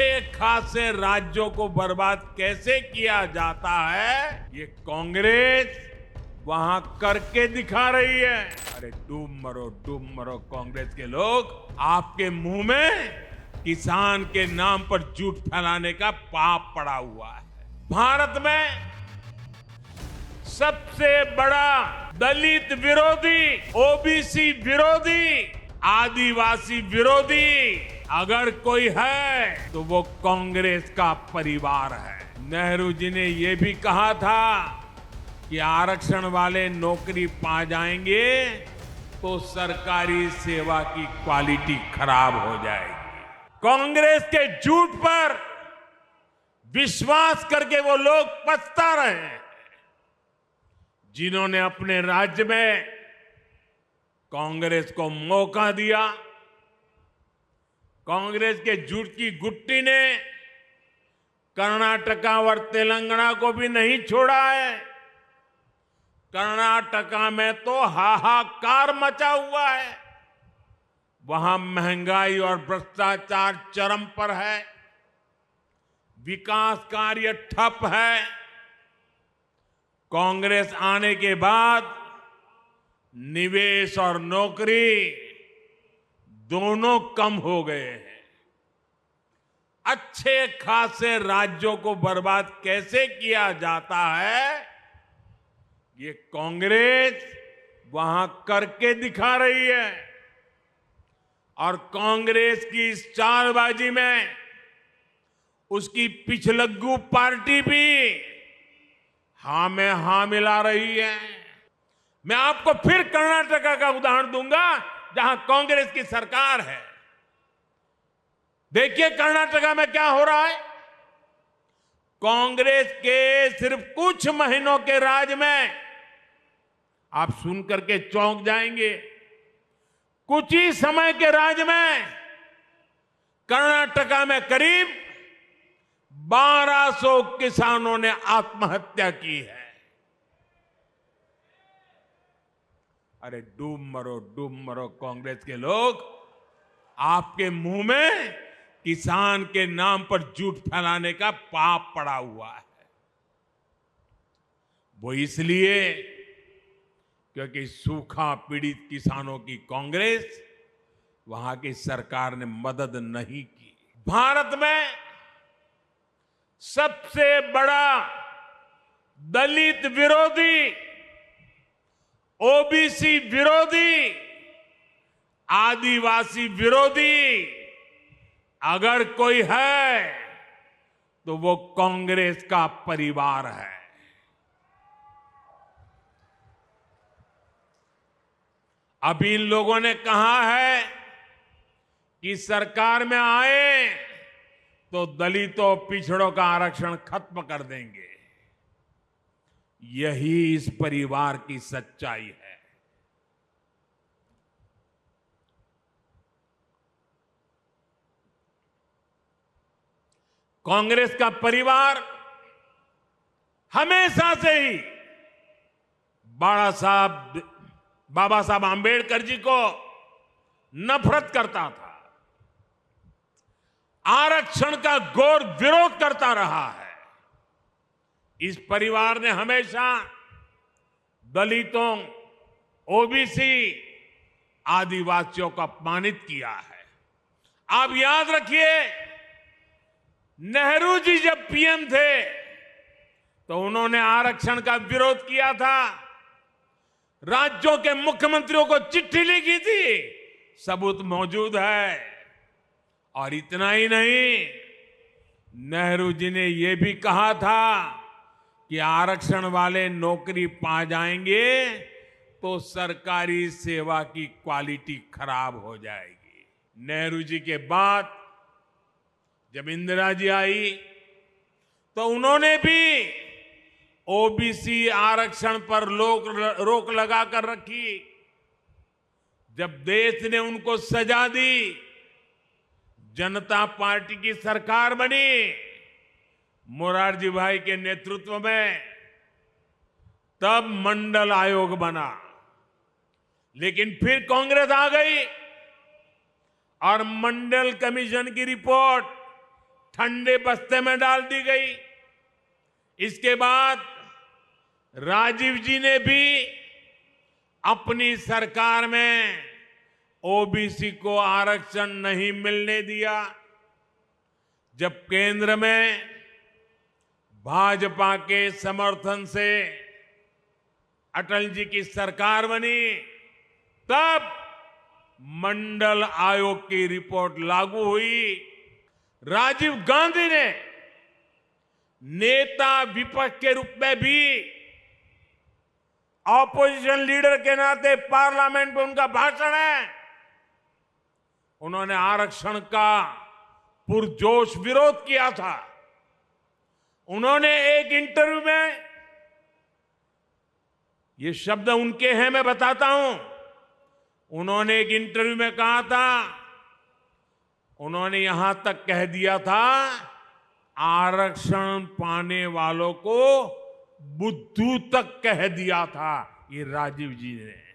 अच्छे खासे राज्यों को बर्बाद कैसे किया जाता है, ये कांग्रेस वहां करके दिखा रही है। अरे डूब मरो कांग्रेस के लोग, आपके मुंह में किसान के नाम पर झूठ फैलाने का पाप पड़ा हुआ है। भारत में सबसे बड़ा दलित विरोधी, ओबीसी विरोधी, आदिवासी विरोधी अगर कोई है तो वो कांग्रेस का परिवार है। नेहरू जी ने ये भी कहा था कि आरक्षण वाले नौकरी पा जाएंगे तो सरकारी सेवा की क्वालिटी खराब हो जाएगी। कांग्रेस के झूठ पर विश्वास करके वो लोग पछता रहे हैं जिन्होंने अपने राज्य में कांग्रेस को मौका दिया। कांग्रेस के झूठ की गुट्टी ने कर्नाटका और तेलंगाना को भी नहीं छोड़ा है। कर्नाटका में तो हाहाकार मचा हुआ है। वहां महंगाई और भ्रष्टाचार चरम पर है, विकास कार्य ठप है। कांग्रेस आने के बाद निवेश और नौकरी दोनों कम हो गए हैं। अच्छे खासे राज्यों को बर्बाद कैसे किया जाता है, ये कांग्रेस वहां करके दिखा रही है। और कांग्रेस की इस चालबाजी में उसकी पिछलग्गू पार्टी भी हां में हां मिला रही है। मैं आपको फिर कर्नाटका का उदाहरण दूंगा जहां कांग्रेस की सरकार है। देखिए कर्नाटका में क्या हो रहा है। कांग्रेस के सिर्फ कुछ महीनों के राज में आप सुन करके चौंक जाएंगे। कुछ ही समय के राज में कर्नाटका में करीब 1200 किसानों ने आत्महत्या की है। अरे डूब मरो कांग्रेस के लोग, आपके मुंह में किसान के नाम पर झूठ फैलाने का पाप पड़ा हुआ है। वो इसलिए क्योंकि सूखा पीड़ित किसानों की कांग्रेस, वहां की सरकार ने मदद नहीं की। भारत में सबसे बड़ा दलित विरोधी, ओबीसी विरोधी, आदिवासी विरोधी अगर कोई है तो वो कांग्रेस का परिवार है। अभी इन लोगों ने कहा है कि सरकार में आए तो दलितों पिछड़ों का आरक्षण खत्म कर देंगे। यही इस परिवार की सच्चाई है। कांग्रेस का परिवार हमेशा से ही बाबा साहब आंबेडकर जी को नफरत करता था, आरक्षण का घोर विरोध करता रहा है। इस परिवार ने हमेशा दलितों, ओबीसी, आदिवासियों को अपमानित किया है। आप याद रखिए, नेहरू जी जब पीएम थे तो उन्होंने आरक्षण का विरोध किया था। राज्यों के मुख्यमंत्रियों को चिट्ठी लिखी थी, सबूत मौजूद है। और इतना ही नहीं, नेहरू जी ने यह भी कहा था कि आरक्षण वाले नौकरी पा जाएंगे तो सरकारी सेवा की क्वालिटी खराब हो जाएगी। नेहरू जी के बाद जब इंदिरा जी आई तो उन्होंने भी ओबीसी आरक्षण पर रोक लगा कर रखी। जब देश ने उनको सजा दी, जनता पार्टी की सरकार बनी, मोरारजी भाई के नेतृत्व में, तब मंडल आयोग बना। लेकिन फिर कांग्रेस आ गई और मंडल कमीशन की रिपोर्ट ठंडे बस्ते में डाल दी गई। इसके बाद राजीव जी ने भी अपनी सरकार में ओबीसी को आरक्षण नहीं मिलने दिया। जब केंद्र में भाजपा के समर्थन से अटल जी की सरकार बनी, तब मंडल आयोग की रिपोर्ट लागू हुई। राजीव गांधी ने नेता विपक्ष के रूप में भी, ऑपोजिशन लीडर के नाते पार्लियामेंट में उनका भाषण है, उन्होंने आरक्षण का पुरजोश विरोध किया था। उन्होंने एक इंटरव्यू में, ये शब्द उनके हैं, मैं बताता हूं, उन्होंने एक इंटरव्यू में कहा था, उन्होंने यहां तक कह दिया था, आरक्षण पाने वालों को बुद्धू तक कह दिया था, ये राजीव जी ने।